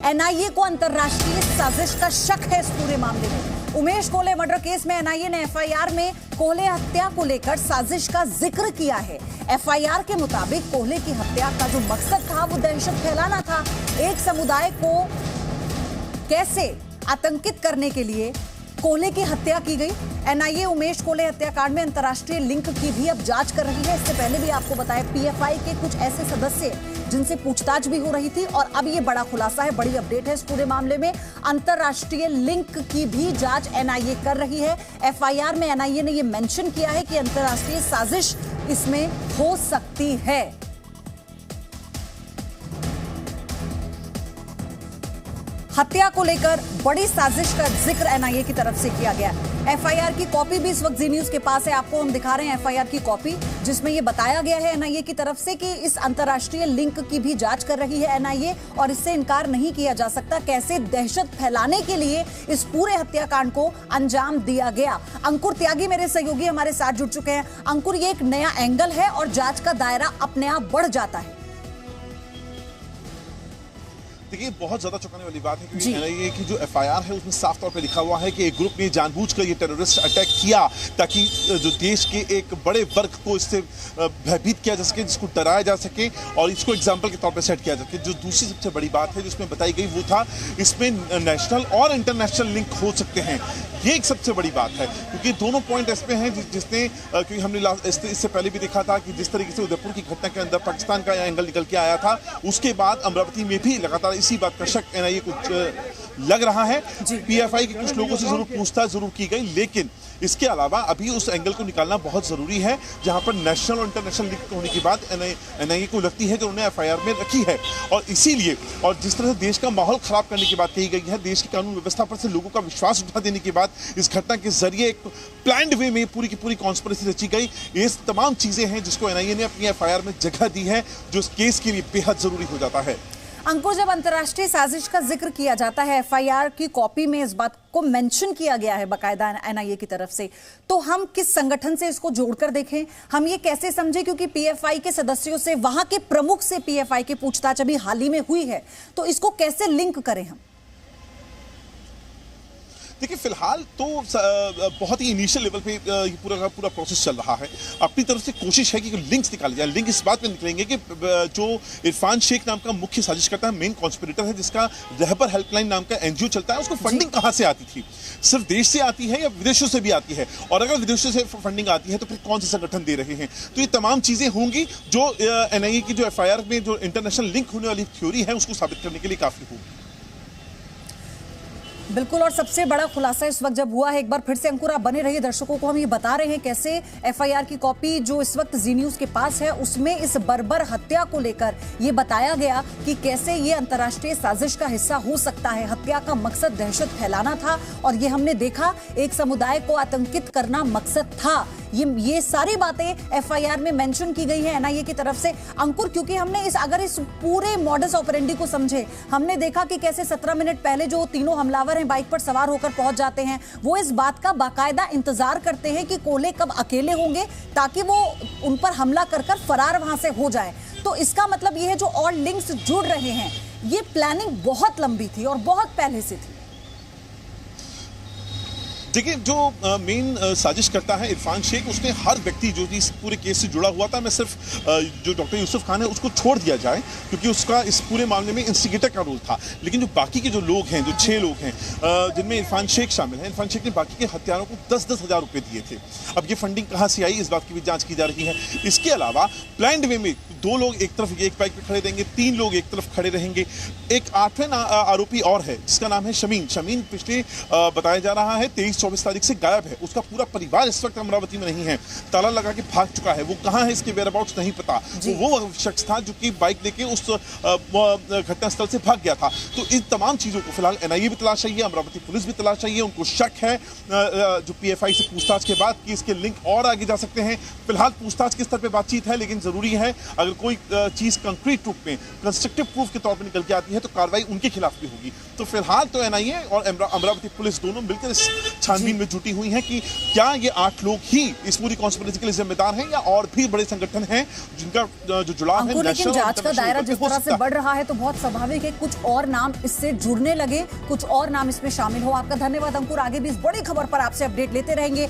NIA को अंतर्राष्ट्रीय साजिश का शक है इस पूरे मामले में। उमेश कोहले मर्डर केस में एनआईए ने एफआईआर में कोहले हत्या को लेकर साजिश का जिक्र किया है। एफआईआर के मुताबिक कोहले की हत्या का जो मकसद था वो दहशत फैलाना था। एक समुदाय को कैसे आतंकित करने के लिए कोहले की हत्या की गई। एनआईए उमेश कोहले हत्याकांड में अंतर्राष्ट्रीय लिंक की भी अब जांच कर रही है। इससे पहले भी आपको बताया पीएफआई के कुछ ऐसे सदस्य जिनसे पूछताछ भी हो रही थी और अब ये बड़ा खुलासा है, बड़ी अपडेट है इस पूरे मामले में। अंतर्राष्ट्रीय लिंक की भी जांच एनआईए कर रही है। एफआईआर में एनआईए ने ये मेंशन किया है कि अंतर्राष्ट्रीय साजिश इसमें हो सकती है। हत्या को लेकर बड़ी साजिश का जिक्र एनआईए की तरफ से किया गया। एफआईआर की कॉपी भी इस वक्त जी न्यूज के पास है, आपको हम दिखा रहे हैं एफआईआर की कॉपी, जिसमें यह बताया गया है एनआईए की तरफ से कि इस अंतर्राष्ट्रीय लिंक की भी जांच कर रही है एनआईए और इससे इनकार नहीं किया जा सकता कैसे दहशत फैलाने के लिए इस पूरे हत्याकांड को अंजाम दिया गया। अंकुर त्यागी मेरे सहयोगी हमारे साथ जुड़ चुके हैं। अंकुर, ये एक नया एंगल है और जांच का दायरा अपने आप बढ़ जाता है। देखिए, बहुत ज्यादा चौंकाने वाली बात है क्योंकि एनआईए की जो एफआईआर है उसमें साफ तौर पे लिखा हुआ है कि एक ग्रुप ने जानबूझकर ये टेररिस्ट अटैक किया ताकि जो देश के एक बड़े वर्ग को इससे भयभीत किया जा सके, जिसको डराया जा सके और इसको एग्जाम्पल के तौर पर सेट किया जा सके। जो दूसरी सबसे बड़ी बात है जिसमें बताई गई वो था इसमें नेशनल और इंटरनेशनल लिंक हो सकते हैं। ये एक सबसे बड़ी बात है क्योंकि दोनों पॉइंट इस पे हैं जिसने क्योंकि हमने इससे पहले भी देखा था कि जिस तरीके से उदयपुर की घटना के अंदर पाकिस्तान का एंगल निकल के आया था, उसके बाद अमरावती में भी लगातार इसी बात का शक एनआईए को लग रहा है। पीएफआई के कुछ लोगों से जरूर पूछताछ जरूर की गई, लेकिन इसके अलावा अभी उस एंगल को निकालना बहुत जरूरी है जहां पर नेशनल और इंटरनेशनल लिंक होने की बात एनआईए को लगती है जो उन्होंने एफआईआर में रखी है। और इसीलिए और जिस तरह से देश का माहौल खराब करने की बात कही गई है, देश की कानून व्यवस्था पर से लोगों का विश्वास उठा देने की बात इस घटना के जरिए एक प्लान्ड वे में पूरी की पूरी कॉन्स्पिरेसी रची गई, ये तमाम चीजें हैं जिसको एनआईए ने अपनी एफआईआर में जगह दी है, जो इस केस के लिए बेहद जरूरी हो जाता है। अंकुर, जब अंतर्राष्ट्रीय साजिश का जिक्र किया जाता है, एफआईआर की कॉपी में इस बात को मेंशन किया गया है बाकायदा एनआईए की तरफ से, तो हम किस संगठन से इसको जोड़कर देखें, हम ये कैसे समझें? क्योंकि पीएफआई के सदस्यों से, वहां के प्रमुख से पीएफआई की पूछताछ अभी हाल ही में हुई है, तो इसको कैसे लिंक करें हम? देखिए, फिलहाल तो बहुत ही इनिशियल लेवल पे ये पूरा का पूरा प्रोसेस चल रहा है। अपनी तरफ से कोशिश है कि लिंक्स निकाले जाए। लिंक इस बात में निकलेंगे कि जो इरफान शेख नाम का मुख्य साजिश करता है, मेन कॉन्स्पिरेटर है, जिसका रहबर हेल्पलाइन नाम का एनजीओ चलता है, उसको फंडिंग कहाँ से आती थी? सिर्फ देश से आती है या विदेशों से भी आती है? और अगर विदेशों से फंडिंग आती है तो फिर कौन से संगठन दे रहे हैं? तो ये तमाम चीजें होंगी जो एनआईए की जो एफआईआर में जो इंटरनेशनल लिंक होने वाली थ्योरी है उसको साबित करने के लिए काफी होगी। बिल्कुल, और सबसे बड़ा खुलासा इस वक्त जब हुआ है, एक बार फिर से अंकुर आप बने रहिए, दर्शकों को हम ये बता रहे हैं कैसे एफआईआर की कॉपी जो इस वक्त जी न्यूज के पास है उसमें इस बर्बर हत्या को लेकर ये बताया गया कि कैसे ये अंतर्राष्ट्रीय साजिश का हिस्सा हो सकता है। हत्या का मकसद दहशत फैलाना था और ये हमने देखा एक समुदाय को आतंकित करना मकसद था। ये सारी बातें एफआईआर में मेंशन की गई है एनआईए की तरफ से। अंकुर, क्योंकि हमने अगर इस पूरे मॉडस ऑपरेंडी को समझे, हमने देखा कि कैसे 17 मिनट पहले जो तीनों हमलावर हैं बाइक पर सवार होकर पहुंच जाते हैं, वो इस बात का बाकायदा इंतजार करते हैं कि कोहले कब अकेले होंगे ताकि वो उन पर हमला कर फरार वहां से हो जाए। तो इसका मतलब ये है जो और लिंक्स जुड़ रहे हैं, ये प्लानिंग बहुत लंबी थी और बहुत पहले से थी। देखिए, जो मेन साजिश करता है इरफान शेख, उसने हर व्यक्ति जो इस पूरे केस से जुड़ा हुआ था, मैं सिर्फ जो डॉक्टर यूसुफ खान है उसको छोड़ दिया जाए क्योंकि उसका इस पूरे मामले में इंस्टिगेटर का रोल था, लेकिन जो बाकी के जो लोग हैं, जो 6 लोग हैं जिनमें इरफान शेख शामिल है, इरफान शेख ने बाकी के हत्यारों को 10-10 हज़ार रुपये दिए थे। अब ये फंडिंग कहाँ से आई, इस बात की भी जाँच की जा रही है। इसके अलावा प्लान्ड वे में 2 लोग एक तरफ एक बाइक पर खड़े रहेंगे, 3 लोग एक तरफ खड़े रहेंगे। एक 8वें आरोपी और है जिसका नाम है शमीन पिछले बताया जा रहा है 23-24 तारीख से गायब है। उसका पूरा परिवार इस वक्त अमरावती में नहीं है, ताला लगा के भाग चुका है। वो कहाँ है, इसके वेयरअबाउट्स नहीं पता। वो शख्स था जो कि बाइक लेके उस घटनास्थल से भाग गया था। तो इन तमाम चीजों को फिलहाल एनआईए भी तलाश चाहिए, अमरावती पुलिस भी तलाश चाहिए। उनको शक है जो पीएफआई से पूछताछ के बाद कि इसके लिंक और आगे जा सकते हैं। फिलहाल पूछताछ के स्तर पर बातचीत है, लेकिन जरूरी है अगर कोई चीज कंक्रीट रूप में कंस्ट्रक्टिव प्रूफ के तौर पर निकल के आती है तो कार्रवाई उनके खिलाफ भी होगी। तो फिलहाल तो एनआईए और अमरावती पुलिस दोनों मिलकर इस छानबीन में जुटी हुई हैं कि क्या ये 8 लोग ही इस पूरी कॉन्स्पिरेसी के लिए जिम्मेदार हैं या और भी बड़े संगठन हैं जिनका जो जुड़ाव है। लेकिन जांच का दायरा जिस तरह से बढ़ रहा है तो बहुत स्वाभाविक है कुछ और नाम इससे जुड़ने लगे, कुछ और नाम इसमें शामिल हो। आपका धन्यवाद अंकुर, आगे भी इस बड़ी खबर पर आपसे अपडेट लेते रहेंगे।